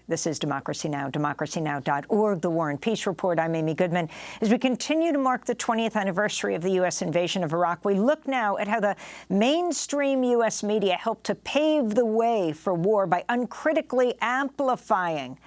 This is Democracy Now!, democracynow.org, The War and Peace Report. I'm Amy Goodman. As we continue to mark the 20th anniversary of the U.S. invasion of Iraq, we look now at how the mainstream U.S. media helped to pave the way for war by uncritically amplifying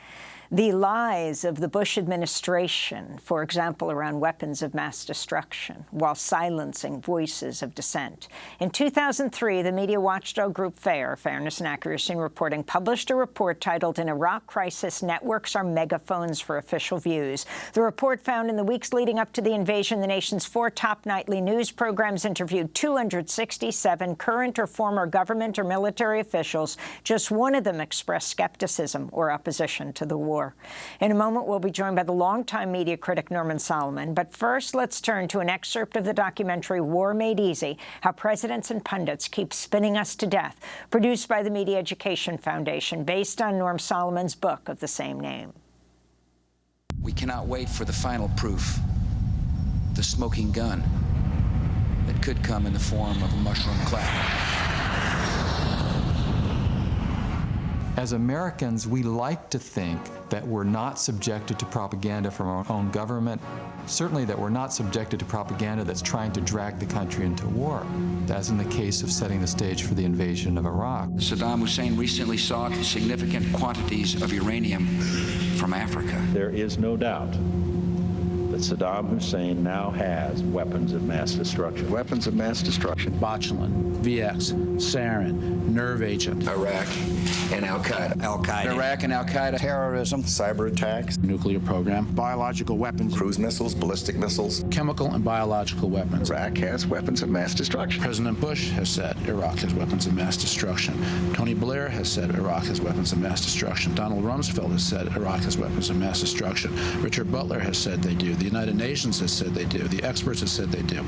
the lies of the Bush administration, for example, around weapons of mass destruction, while silencing voices of dissent. In 2003, the media watchdog group FAIR, Fairness and Accuracy in Reporting, published a report titled "In Iraq Crisis, Networks Are Megaphones for Official Views." The report found in the weeks leading up to the invasion, the nation's 4 top nightly news programs interviewed 267 current or former government or military officials. Just one of them expressed skepticism or opposition to the war. In a moment, we'll be joined by the longtime media critic Norman Solomon. But first, let's turn to an excerpt of the documentary War Made Easy: How Presidents and Pundits Keep Spinning Us to Death, produced by the Media Education Foundation, based on Norm Solomon's book of the same name. We cannot wait for the final proof, the smoking gun that could come in the form of a mushroom cloud. As Americans, we like to think that we're not subjected to propaganda from our own government, certainly that we're not subjected to propaganda that's trying to drag the country into war, as in the case of setting the stage for the invasion of Iraq. Saddam Hussein recently sought significant quantities of uranium from Africa. There is no doubt that Saddam Hussein now has weapons of mass destruction. Weapons of mass destruction. Botulinum, VX, sarin, nerve agent. Iraq and Al-Qaeda. Al-Qaeda. Iraq and Al-Qaeda. Terrorism. Cyber attacks. Nuclear program. Biological weapons. Cruise missiles, ballistic missiles. Chemical and biological weapons. Iraq has weapons of mass destruction. President Bush has said Iraq has weapons of mass destruction. Tony Blair has said Iraq has weapons of mass destruction. Donald Rumsfeld has said Iraq has weapons of mass destruction. Richard Butler has said they do. The United Nations has said they do. The experts have said they do.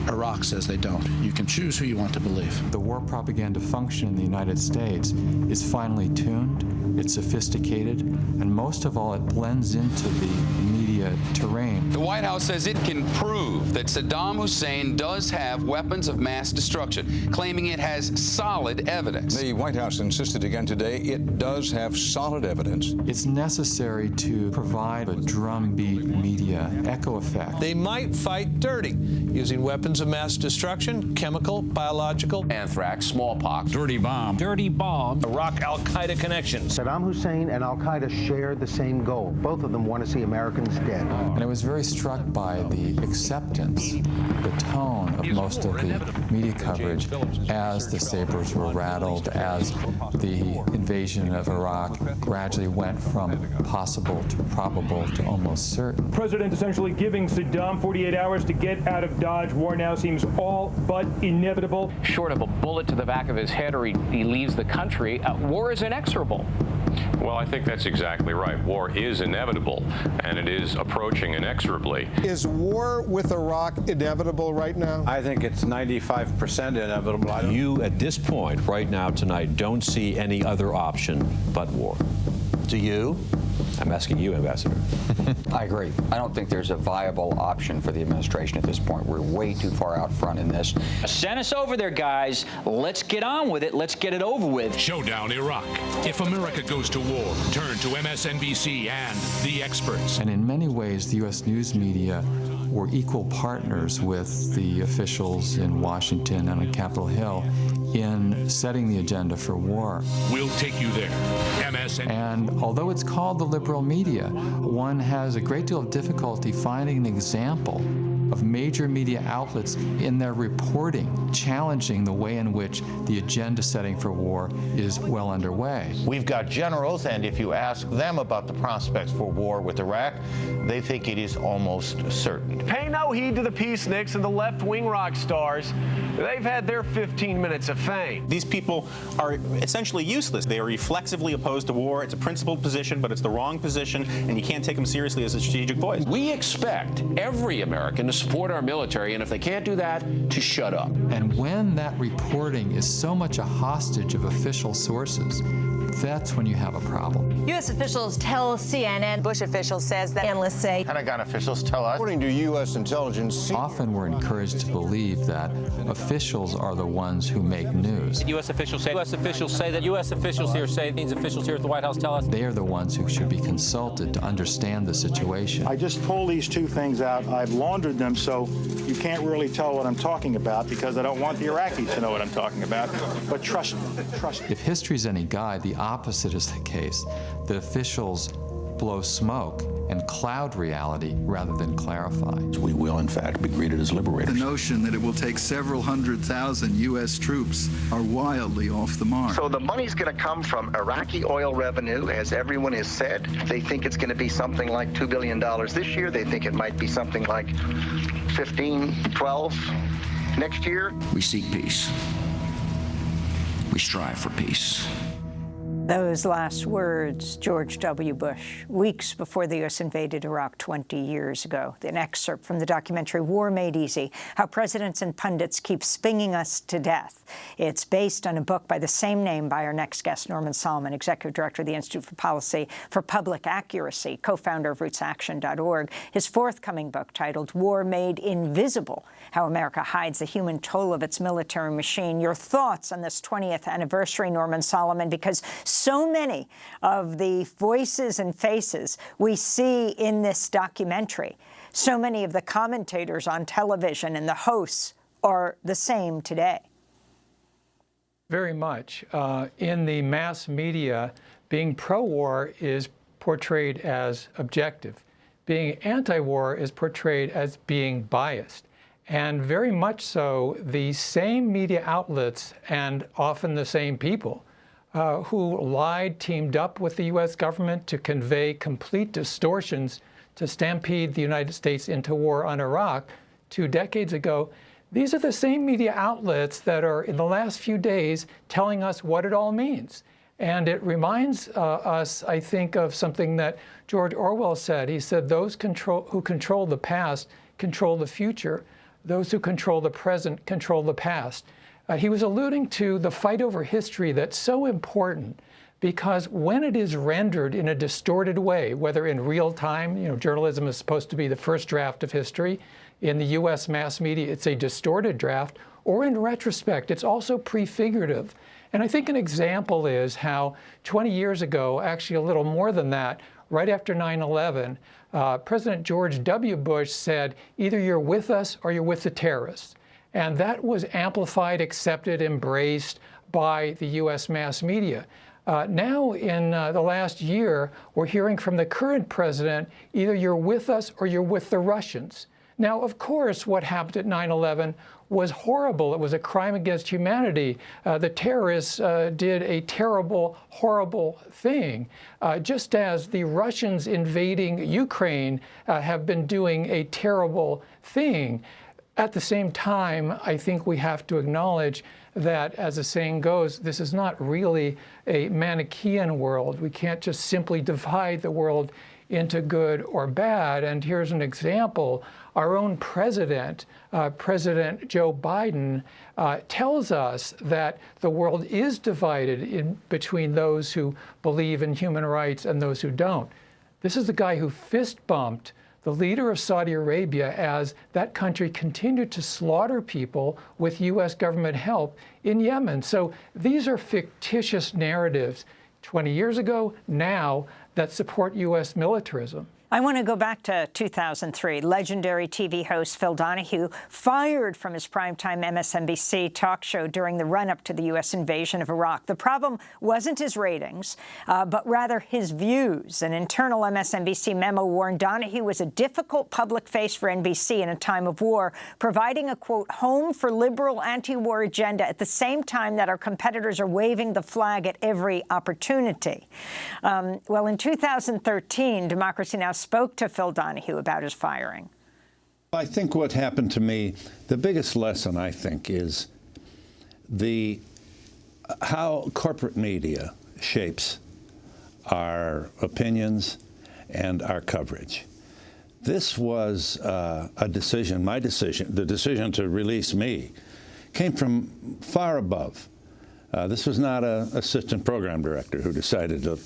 Iraq says they don't. You can choose who you want to believe. The war propaganda function in the United States is finely tuned, it's sophisticated, and most of all, it blends into the media terrain. The White House says it can prove that Saddam Hussein does have weapons of mass destruction, claiming it has solid evidence. The White House insisted again today it does have solid evidence. It's necessary to provide a drumbeat media echo effect. They might fight dirty, using weapons of mass destruction, chemical, biological, Anthrax, smallpox, Dirty bomb. Iraq al-Qaeda connections. Saddam Hussein and al-Qaeda share the same goal. Both of them want to see Americans dead. And I was very struck by the acceptance, the tone of most of the media coverage as the sabers were rattled, as the invasion of Iraq gradually went from possible to probable to almost certain. The president essentially giving Saddam 48 hours to get out of Dodge. War now seems all but inevitable. Short of a bullet to the back of his head or he leaves the country, war is inexorable. Well, I think that's exactly right. War is inevitable, and it is approaching inexorably. Is war with Iraq inevitable right now? I think it's 95% inevitable. You, at this point, right now, tonight, don't see any other option but war. Do you? I'm asking you, Ambassador. I agree. I don't think there's a viable option for the administration at this point. We're way too far out front in this. Send us over there, guys. Let's get on with it. Let's get it over with. Showdown Iraq. If America goes to war, turn to MSNBC and the experts. And in many ways, the U.S. news media were equal partners with the officials in Washington and on Capitol Hill in setting the agenda for war. We'll take you there. MSNBC. And although it's called the liberal media, one has a great deal of difficulty finding an example of major media outlets in their reporting challenging the way in which the agenda setting for war is well underway. We've got generals, and if you ask them about the prospects for war with Iraq, they think it is almost certain. Pay no heed to the peaceniks and the left-wing rock stars. They've had their 15 minutes of fame. These people are essentially useless. They are reflexively opposed to war. It's a principled position, but it's the wrong position, and you can't take them seriously as a strategic voice. We expect every American to support our military, and if they can't do that, to shut up. And when that reporting is so much a hostage of official sources, that's when you have a problem. U.S. officials tell CNN. Bush officials says that analysts say. Pentagon officials tell us. According to U.S. intelligence, often we're encouraged to believe that officials are the ones who make news. U.S. officials say that U.S. officials here say these officials here at the White House tell us. They are the ones who should be consulted to understand the situation. I just pulled these two things out. I've laundered them so you can't really tell what I'm talking about because I don't want the Iraqis to know what I'm talking about. But trust me, trust me. If history's any guide, the opposite is the case. The officials blow smoke and cloud reality rather than clarify. We will, in fact, be greeted as liberators. The notion that it will take several 100,000 U.S. troops are wildly off the mark. So the money's going to come from Iraqi oil revenue, as everyone has said. They think it's going to be something like $2 billion this year. They think it might be something like 15, 12 next year. We seek peace. We strive for peace. Those last words, George W. Bush, weeks before the U.S. invaded Iraq 20 years ago. An excerpt from the documentary War Made Easy, How Presidents and Pundits Keep Spinging Us to Death. It's based on a book by the same name by our next guest, Norman Solomon, Executive Director of the Institute for Policy for Public Accuracy, co-founder of rootsaction.org. His forthcoming book, titled War Made Invisible, How America Hides the Human Toll of Its Military Machine. Your thoughts on this 20th anniversary, Norman Solomon, because so many of the voices and faces we see in this documentary, so many of the commentators on television and the hosts are the same today. Very much. In the mass media, being pro-war is portrayed as objective. Being anti-war is portrayed as being biased. And very much so, the same media outlets and often the same people who lied, teamed up with the U.S. government to convey complete distortions to stampede the United States into war on Iraq 2 decades ago. These are the same media outlets that are, in the last few days, telling us what it all means. And it reminds us, I think, of something that George Orwell said. He said, those who control the past control the future. Those who control the present control the past. He was alluding to the fight over history that's so important because when it is rendered in a distorted way, whether in real time, journalism is supposed to be the first draft of history. In the U.S. mass media, it's a distorted draft, or in retrospect, it's also prefigurative. And I think an example is how 20 years ago, actually a little more than that, right after 9/11, President George W. Bush said, either you're with us or you're with the terrorists. And that was amplified, accepted, embraced by the U.S. mass media. Now, in the last year, we're hearing from the current president, either you're with us or you're with the Russians. Now, of course, what happened at 9/11 was horrible. It was a crime against humanity. The terrorists did a terrible, horrible thing, just as the Russians invading Ukraine have been doing a terrible thing. At the same time, I think we have to acknowledge that, as the saying goes, this is not really a Manichaean world. We can't just simply divide the world into good or bad. And here's an example. Our own president, President Joe Biden, tells us that the world is divided between those who believe in human rights and those who don't. This is the guy who fist bumped the leader of Saudi Arabia as that country continued to slaughter people with U.S. government help in Yemen. So these are fictitious narratives 20 years ago, now, that support U.S. militarism. I want to go back to 2003. Legendary TV host Phil Donahue fired from his primetime MSNBC talk show during the run-up to the U.S. invasion of Iraq. The problem wasn't his ratings, but rather his views. An internal MSNBC memo warned Donahue was a difficult public face for NBC in a time of war, providing a, quote, home for liberal anti-war agenda at the same time that our competitors are waving the flag at every opportunity. Well, in 2013, Democracy Now! Spoke to Phil Donahue about his firing. I think what happened to me, the biggest lesson, I think, is how corporate media shapes our opinions and our coverage. This was a decision, my decision, the decision to release me, came from far above This was not an assistant program director who decided to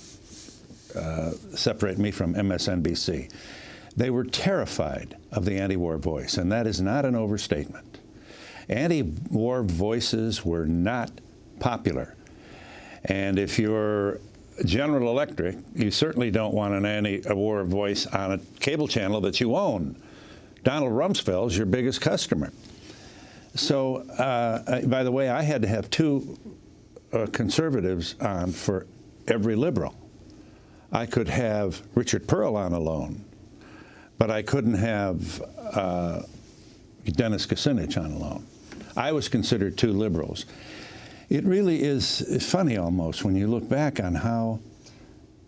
separate me from MSNBC. They were terrified of the anti-war voice, and that is not an overstatement. Anti-war voices were not popular. And if you're General Electric, you certainly don't want an anti-war voice on a cable channel that you own. Donald Rumsfeld is your biggest customer. So, by the way, I had to have two conservatives on for every liberal. I could have Richard Pearl on alone, but I couldn't have Dennis Kucinich on alone. I was considered too liberals. It really is funny almost when you look back on how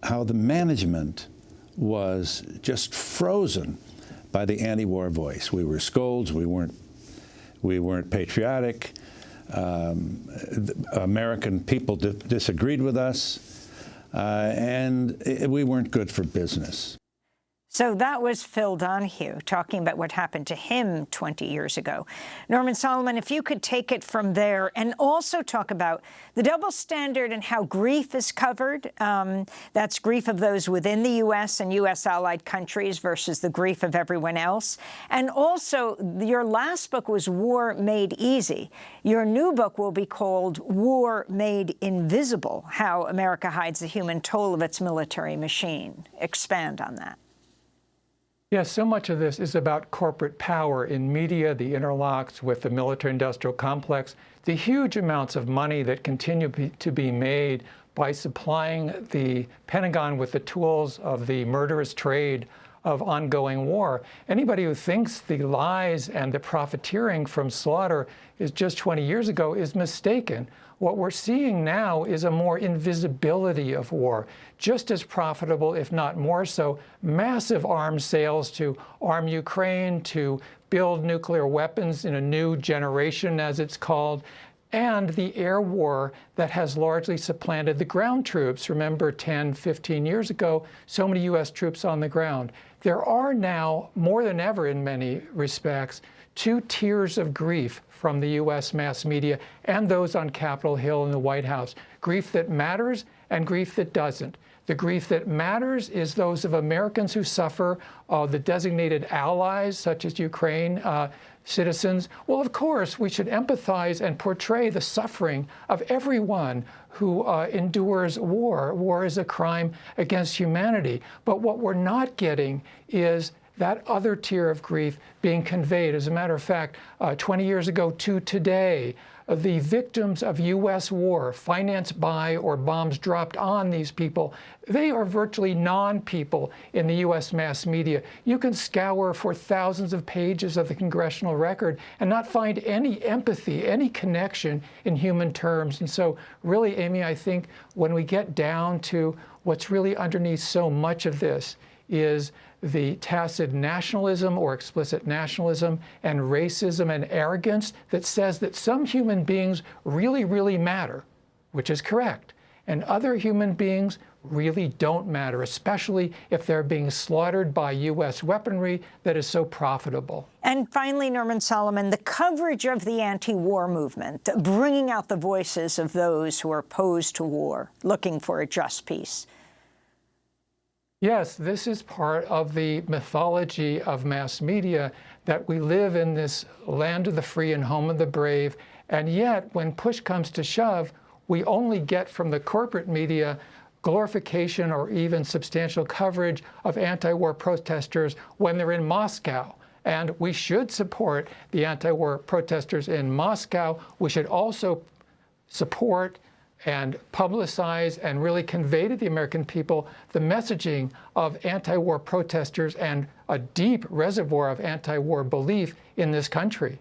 the management was just frozen by the anti-war voice. We were scolds. We weren't patriotic. American people disagreed with us, and we weren't good for business. So that was Phil Donahue talking about what happened to him 20 years ago. Norman Solomon, if you could take it from there and also talk about the double standard and how grief is covered. That's grief of those within the U.S. and U.S. allied countries versus the grief of everyone else. And also, your last book was War Made Easy. Your new book will be called War Made Invisible, How America Hides the Human Toll of Its Military Machine. Expand on that. Yes, so much of this is about corporate power in media, the interlocks with the military-industrial complex, the huge amounts of money that continue to be made by supplying the Pentagon with the tools of the murderous trade of ongoing war. Anybody who thinks the lies and the profiteering from slaughter is just 20 years ago is mistaken. What we're seeing now is a more invisibility of war, just as profitable, if not more so, massive arms sales to arm Ukraine, to build nuclear weapons in a new generation, as it's called, and the air war that has largely supplanted the ground troops. Remember 10, 15 years ago, so many U.S. troops on the ground. There are now, more than ever in many respects, two tiers of grief from the U.S. mass media and those on Capitol Hill and the White House. Grief that matters and grief that doesn't. The grief that matters is those of Americans who suffer, the designated allies, such as Ukraine, citizens. Well, of course, we should empathize and portray the suffering of everyone who endures war. War is a crime against humanity. But what we're not getting is that other tier of grief being conveyed. As a matter of fact, 20 years ago to today, the victims of U.S. war, financed by or bombs dropped on these people, they are virtually non-people in the U.S. mass media. You can scour for thousands of pages of the congressional record and not find any empathy, any connection in human terms. And so really, Amy, I think when we get down to what's really underneath so much of this is the tacit nationalism or explicit nationalism and racism and arrogance that says that some human beings really, really matter, which is correct, and other human beings really don't matter, especially if they're being slaughtered by U.S. weaponry that is so profitable. And finally, Norman Solomon, the coverage of the anti-war movement, bringing out the voices of those who are opposed to war, looking for a just peace. Yes, this is part of the mythology of mass media, that we live in this land of the free and home of the brave, and yet when push comes to shove, we only get from the corporate media glorification or even substantial coverage of anti-war protesters when they're in Moscow. And we should support the anti-war protesters in Moscow. We should also support and publicize and really convey to the American people the messaging of anti-war protesters and a deep reservoir of anti-war belief in this country.